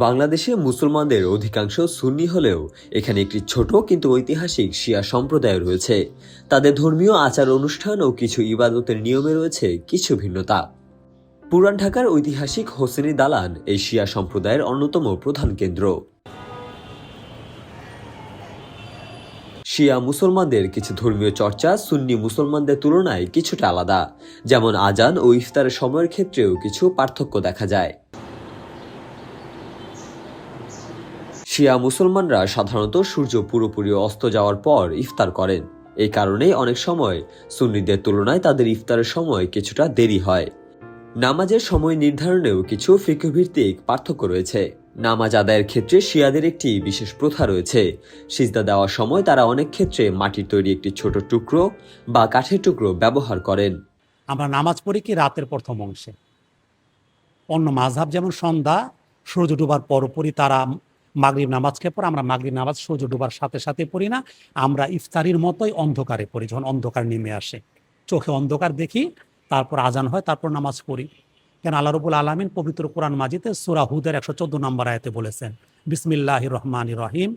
বাংলাদেশে মুসলমানদের অধিকাংশ সুন্নি হলেও এখানে একটি ছোট কিন্তু ঐতিহাসিক শিয়া সম্প্রদায় রয়েছে। তাদের ধর্মীয় আচার অনুষ্ঠান ও কিছু ইবাদতের নিয়মে রয়েছে কিছু ভিন্নতা। পুরান ঢাকার ঐতিহাসিক হোসেনি দালান এই শিয়া সম্প্রদায়ের অন্যতম প্রধান কেন্দ্র। শিয়া মুসলমানদের কিছু ধর্মীয় চর্চা সুন্নি মুসলমানদের তুলনায় কিছুটা আলাদা, যেমন আজান ও ইফতারের সময়ের ক্ষেত্রেও কিছু পার্থক্য দেখা যায়। শিয়া মুসলমানরা সাধারণত সূর্য পুরোপুরি অস্ত যাওয়ার পর ইফতার করেন। এই কারণেই অনেক সময় সুন্নিদের তুলনায় তাদের ইফতারের সময় কিছুটা দেরি হয়। নামাজের সময় নির্ধারণেও কিছু ফিকহভিত্তিক পার্থক্য রয়েছে। নামাজ আদায়ের ক্ষেত্রে শিয়াদের একটি বিশেষ প্রথা রয়েছে। সিজদা দেওয়ার সময় তারা অনেক ক্ষেত্রে মাটির তৈরি একটি ছোট টুকরো বা কাঠের টুকরো ব্যবহার করেন। আমরা নামাজ পড়ি কি রাতের প্রথম অংশে। অন্য মাযহাব যেমন সন্ধ্যা সূর্য ডুবার পর পড়ি, তারা মাগরিব নামাজকে পর আমরা মাগরিব নামাজ সূর্য ডুবার সাথে সাথে পড়ি না, আমরা ইফতারির মতোই অন্ধকারে পড়ি। যখন অন্ধকার নেমে আসে, চোখে অন্ধকার দেখি, তারপর আজান হয়, তারপর নামাজ পড়ি। কেন আল্লাহ রাব্বুল আলামিন পবিত্র কোরআন মাজিদে সূরা হুদের 114 নম্বর আয়াতে বলেছেন, বিসমিল্লাহির রহমানির রহিম,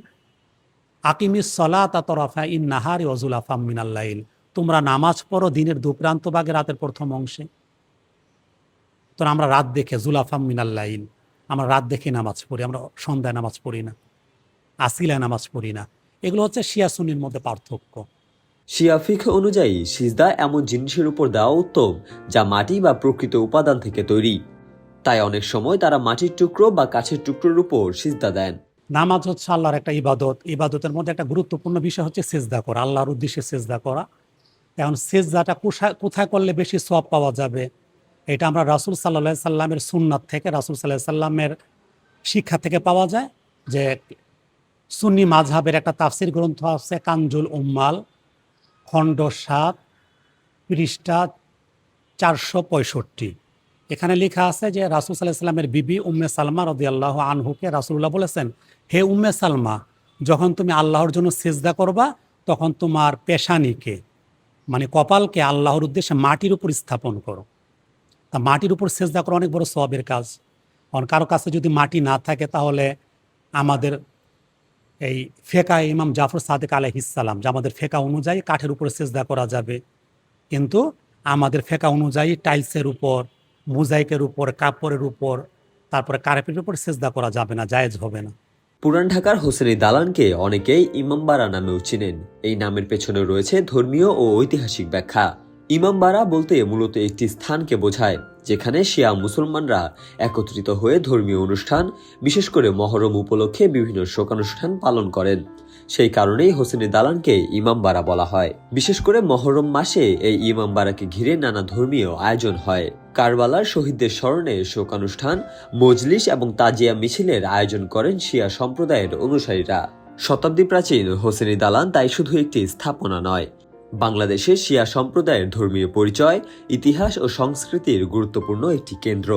আকিমিস সলাতা তরফাইন নাহারি ওয়া যুলাফাম মিনাল লাইল। তোমরা নামাজ পড়ো দিনের দুপ্রান্ত ভাগে, রাতের প্রথম অংশে। তো আমরা রাত দেখে যুলাফাম মিনাল লাইল, আমরা রাত দেখে নামাজ পড়ি, আমরা সন্ধ্যায় নামাজ পড়ি না, আসিলায় নামাজ পড়ি না। এগুলো হচ্ছে শিয়া সুন্নির মধ্যে পার্থক্য। শিয়া ফিকহ অনুযায়ী সিজদা এমন জিনিসের উপর দেওয়া উত্তম যা মাটি বা প্রকৃত উপাদান থেকে তৈরি। তাই অনেক সময় তারা মাটির টুকরো বা কাঠের টুকরোর উপর সিজদা দেন। নামাজ হচ্ছে আল্লাহর একটা ইবাদত। ইবাদতের মধ্যে একটা গুরুত্বপূর্ণ বিষয় হচ্ছে সেজদা করা, আল্লাহর উদ্দেশ্যে সেজদা করা। এখন সেজদাটা কোথায় করলে বেশি সওয়াব পাওয়া যাবে, এটা আমরা রাসূল সাল্লাল্লাহু আলাইহি সাল্লামের সুন্নাত থেকে, রাসূল সাল্লাল্লাহু আলাইহি সাল্লামের শিক্ষা থেকে পাওয়া যায়। যে সুন্নি মাযহাবের একটা তাফসির গ্রন্থ আছে কানজুল উম্মাল, খণ্ড 7, পৃষ্ঠা 465। এখানে লেখা আছে যে রাসূল সাল্লাল্লাহু আলাইহি সাল্লামের বিবি উম্মে সালমা রাদিয়াল্লাহু আনহুকে রাসূলুল্লাহ বলেছেন, হে উম্মে সালমা, যখন তুমি আল্লাহর জন্য সিজদা করবা তখন তোমার পেশানিকে মানে কপালকে আল্লাহর উদ্দেশ্যে মাটির উপর স্থাপন করো। তা মাটির উপর সিজদা করা অনেক বড় সওয়াবের কাজ। কারণ কারো কাছে যদি মাটি না থাকে তাহলে আমাদের এই ফেকা ইমাম জাফর সাদিক আলাইহিস সালাম, যে আমাদের ফেকা অনুযায়ী কাঠের উপর সিজদা করা যাবে, কিন্তু আমাদের ফেকা অনুযায়ী টাইলসের উপর, মোজাইকের উপর, কাপড়ের উপর, তারপরে কার্পেটের উপর সিজদা করা যাবে না, জায়েজ হবে না। পুরান ঢাকার হোসেনি দালানকে অনেকেই ইমামবাড়া নামেও চিনেন। এই নামের পেছনে রয়েছে ধর্মীয় ও ঐতিহাসিক ব্যাখ্যা। ইমামবাড়া বলতে মূলত একটি স্থানকে বোঝায় যেখানে শিয়া মুসলমানরা একত্রিত হয়ে ধর্মীয় অনুষ্ঠান, বিশেষ করে মহরম উপলক্ষে বিভিন্ন শোকানুষ্ঠান পালন করেন। সেই কারণেই হোসেনি দালানকে ইমামবাড়া বলা হয়। বিশেষ করে মহরম মাসে এই ইমামবাড়াকে ঘিরে নানা ধর্মীয় আয়োজন হয়। কারবালার শহীদদের স্মরণে শোকানুষ্ঠান, মজলিস এবং তাজিয়া মিছিলের আয়োজন করেন শিয়া সম্প্রদায়ের অনুসারীরা। শতাব্দী প্রাচীন হোসেনি দালান তাই শুধু একটি স্থাপনা নয়, বাংলাদেশের শিয়া সম্প্রদায়ের ধর্মীয় পরিচয়, ইতিহাস ও সংস্কৃতির গুরুত্বপূর্ণ একটি কেন্দ্র।